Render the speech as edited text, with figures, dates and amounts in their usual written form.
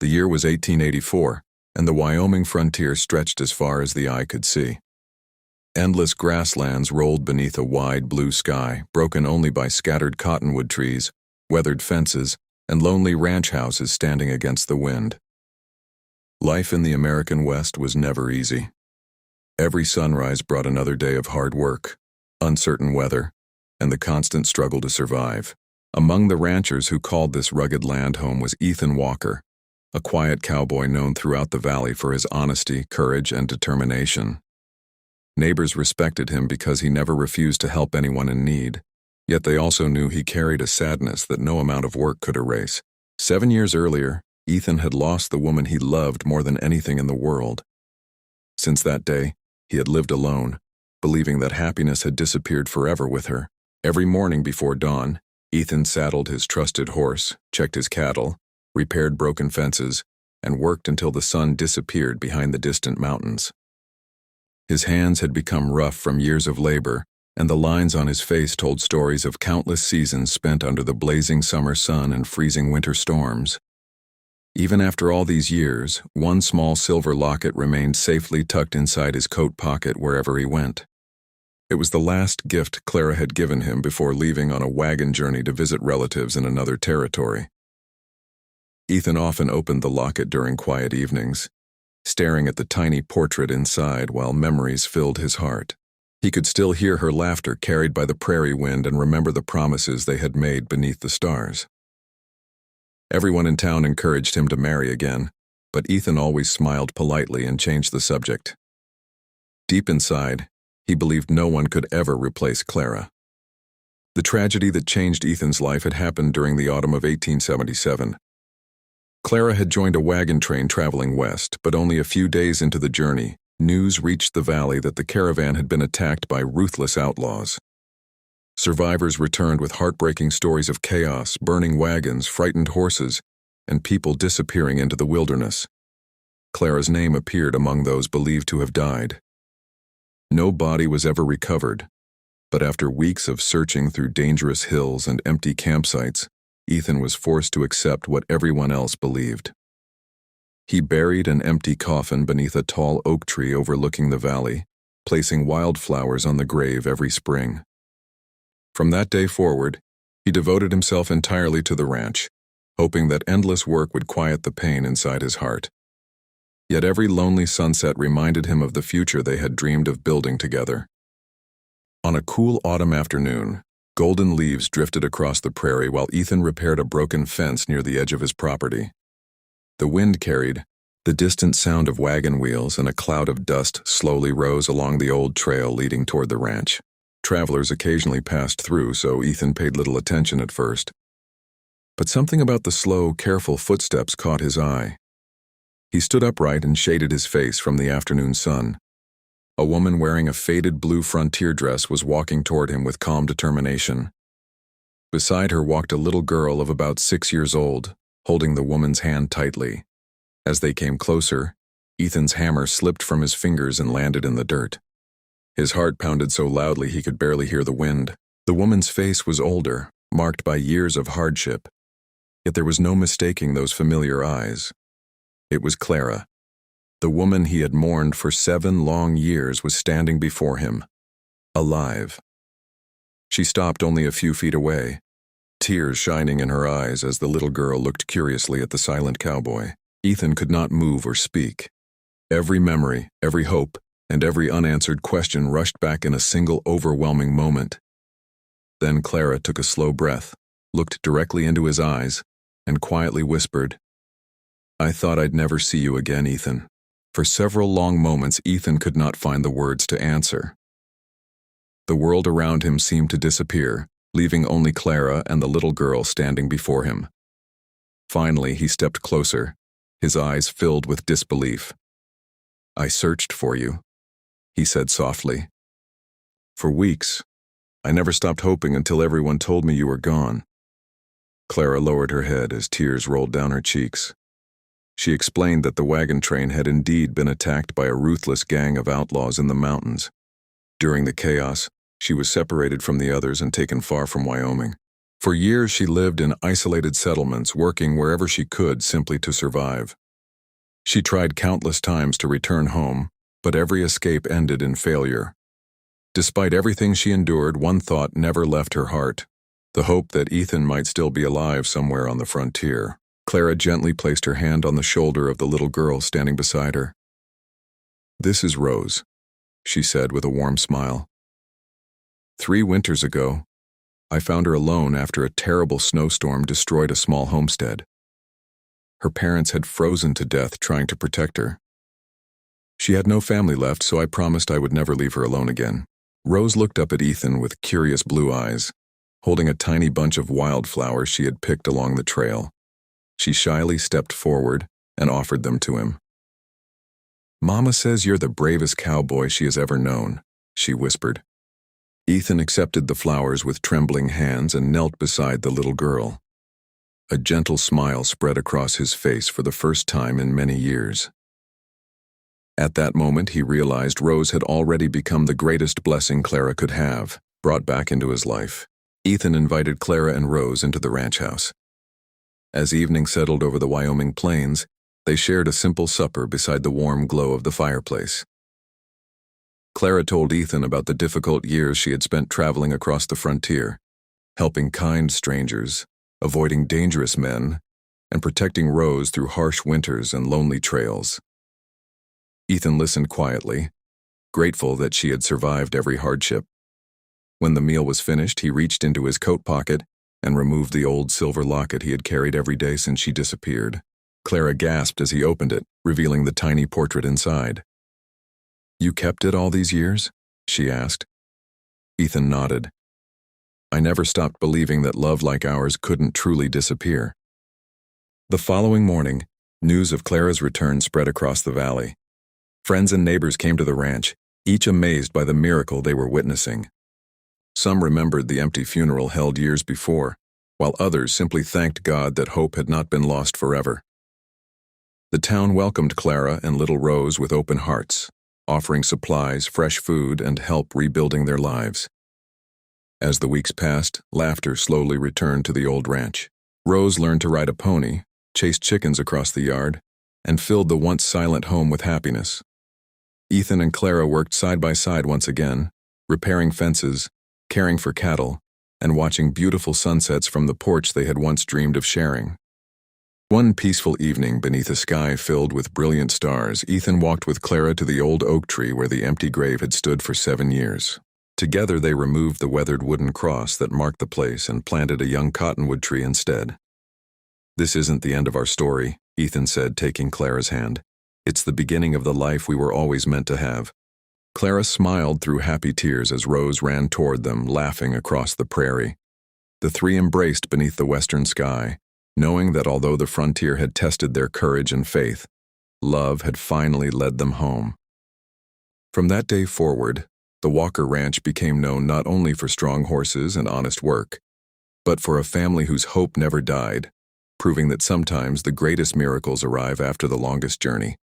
The year was 1884, and the Wyoming frontier stretched as far as the eye could see. Endless grasslands rolled beneath a wide blue sky, broken only by scattered cottonwood trees, weathered fences, and lonely ranch houses standing against the wind. Life in the American West was never easy. Every sunrise brought another day of hard work, uncertain weather, and the constant struggle to survive. Among the ranchers who called this rugged land home was Ethan Walker, a quiet cowboy known throughout the valley for his honesty, courage, and determination. Neighbors respected him because he never refused to help anyone in need, yet they also knew he carried a sadness that no amount of work could erase. 7 years earlier, Ethan had lost the woman he loved more than anything in the world. Since that day, he had lived alone, believing that happiness had disappeared forever with her. Every morning before dawn, Ethan saddled his trusted horse, checked his cattle, repaired broken fences, and worked until the sun disappeared behind the distant mountains. His hands had become rough from years of labor, and the lines on his face told stories of countless seasons spent under the blazing summer sun and freezing winter storms. Even after all these years, one small silver locket remained safely tucked inside his coat pocket wherever he went. It was the last gift Clara had given him before leaving on a wagon journey to visit relatives in another territory. Ethan often opened the locket during quiet evenings, staring at the tiny portrait inside while memories filled his heart. He could still hear her laughter carried by the prairie wind and remember the promises they had made beneath the stars. Everyone in town encouraged him to marry again, but Ethan always smiled politely and changed the subject. Deep inside, he believed no one could ever replace Clara. The tragedy that changed Ethan's life had happened during the autumn of 1877. Clara had joined a wagon train traveling west, but only a few days into the journey, news reached the valley that the caravan had been attacked by ruthless outlaws. Survivors returned with heartbreaking stories of chaos, burning wagons, frightened horses, and people disappearing into the wilderness. Clara's name appeared among those believed to have died. No body was ever recovered, but after weeks of searching through dangerous hills and empty campsites, Ethan was forced to accept what everyone else believed. He buried an empty coffin beneath a tall oak tree overlooking the valley, placing wildflowers on the grave every spring. From that day forward, he devoted himself entirely to the ranch, hoping that endless work would quiet the pain inside his heart. Yet every lonely sunset reminded him of the future they had dreamed of building together. On a cool autumn afternoon, golden leaves drifted across the prairie while Ethan repaired a broken fence near the edge of his property. The wind carried the distant sound of wagon wheels, and a cloud of dust slowly rose along the old trail leading toward the ranch. Travelers occasionally passed through, so Ethan paid little attention at first. But something about the slow, careful footsteps caught his eye. He stood upright and shaded his face from the afternoon sun. A woman wearing a faded blue frontier dress was walking toward him with calm determination. Beside her walked a little girl of about 6 years old, holding the woman's hand tightly. As they came closer, Ethan's hammer slipped from his fingers and landed in the dirt. His heart pounded so loudly he could barely hear the wind. The woman's face was older, marked by years of hardship. Yet there was no mistaking those familiar eyes. It was Clara. The woman he had mourned for 7 long years was standing before him, alive. She stopped only a few feet away, tears shining in her eyes as the little girl looked curiously at the silent cowboy. Ethan could not move or speak. Every memory, every hope, and every unanswered question rushed back in a single overwhelming moment. Then Clara took a slow breath, looked directly into his eyes, and quietly whispered, "I thought I'd never see you again, Ethan." For several long moments, Ethan could not find the words to answer. The world around him seemed to disappear, leaving only Clara and the little girl standing before him. Finally, he stepped closer, his eyes filled with disbelief. "I searched for you," he said softly. "For weeks. I never stopped hoping until everyone told me you were gone." Clara lowered her head as tears rolled down her cheeks. She explained that the wagon train had indeed been attacked by a ruthless gang of outlaws in the mountains. During the chaos, she was separated from the others and taken far from Wyoming. For years she lived in isolated settlements, working wherever she could simply to survive. She tried countless times to return home, but every escape ended in failure. Despite everything she endured, one thought never left her heart: the hope that Ethan might still be alive somewhere on the frontier. Clara gently placed her hand on the shoulder of the little girl standing beside her. "This is Rose," she said with a warm smile. "3 winters ago, I found her alone after a terrible snowstorm destroyed a small homestead. Her parents had frozen to death trying to protect her. She had no family left, so I promised I would never leave her alone again." Rose looked up at Ethan with curious blue eyes, holding a tiny bunch of wildflowers she had picked along the trail. She shyly stepped forward and offered them to him. "Mama says you're the bravest cowboy she has ever known," she whispered. Ethan accepted the flowers with trembling hands and knelt beside the little girl. A gentle smile spread across his face for the first time in many years. At that moment, he realized Rose had already become the greatest blessing Clara could have, brought back into his life. Ethan invited Clara and Rose into the ranch house. As evening settled over the Wyoming plains, they shared a simple supper beside the warm glow of the fireplace. Clara told Ethan about the difficult years she had spent traveling across the frontier, helping kind strangers, avoiding dangerous men, and protecting Rose through harsh winters and lonely trails. Ethan listened quietly, grateful that she had survived every hardship. When the meal was finished, he reached into his coat pocket and removed the old silver locket he had carried every day since she disappeared. Clara gasped as he opened it, revealing the tiny portrait inside. "You kept it all these years?" she asked. Ethan nodded. "I never stopped believing that love like ours couldn't truly disappear." The following morning, news of Clara's return spread across the valley. Friends and neighbors came to the ranch, each amazed by the miracle they were witnessing. Some remembered the empty funeral held years before, while others simply thanked God that hope had not been lost forever. The town welcomed Clara and little Rose with open hearts, offering supplies, fresh food, and help rebuilding their lives. As the weeks passed, laughter slowly returned to the old ranch. Rose learned to ride a pony, chased chickens across the yard, and filled the once silent home with happiness. Ethan and Clara worked side by side once again, repairing fences, caring for cattle, and watching beautiful sunsets from the porch they had once dreamed of sharing. One peaceful evening beneath a sky filled with brilliant stars, Ethan walked with Clara to the old oak tree where the empty grave had stood for 7 years. Together they removed the weathered wooden cross that marked the place and planted a young cottonwood tree instead. "This isn't the end of our story," Ethan said, taking Clara's hand. "It's the beginning of the life we were always meant to have." Clara smiled through happy tears as Rose ran toward them, laughing across the prairie. The 3 embraced beneath the western sky, knowing that although the frontier had tested their courage and faith, love had finally led them home. From that day forward, the Walker Ranch became known not only for strong horses and honest work, but for a family whose hope never died, proving that sometimes the greatest miracles arrive after the longest journey.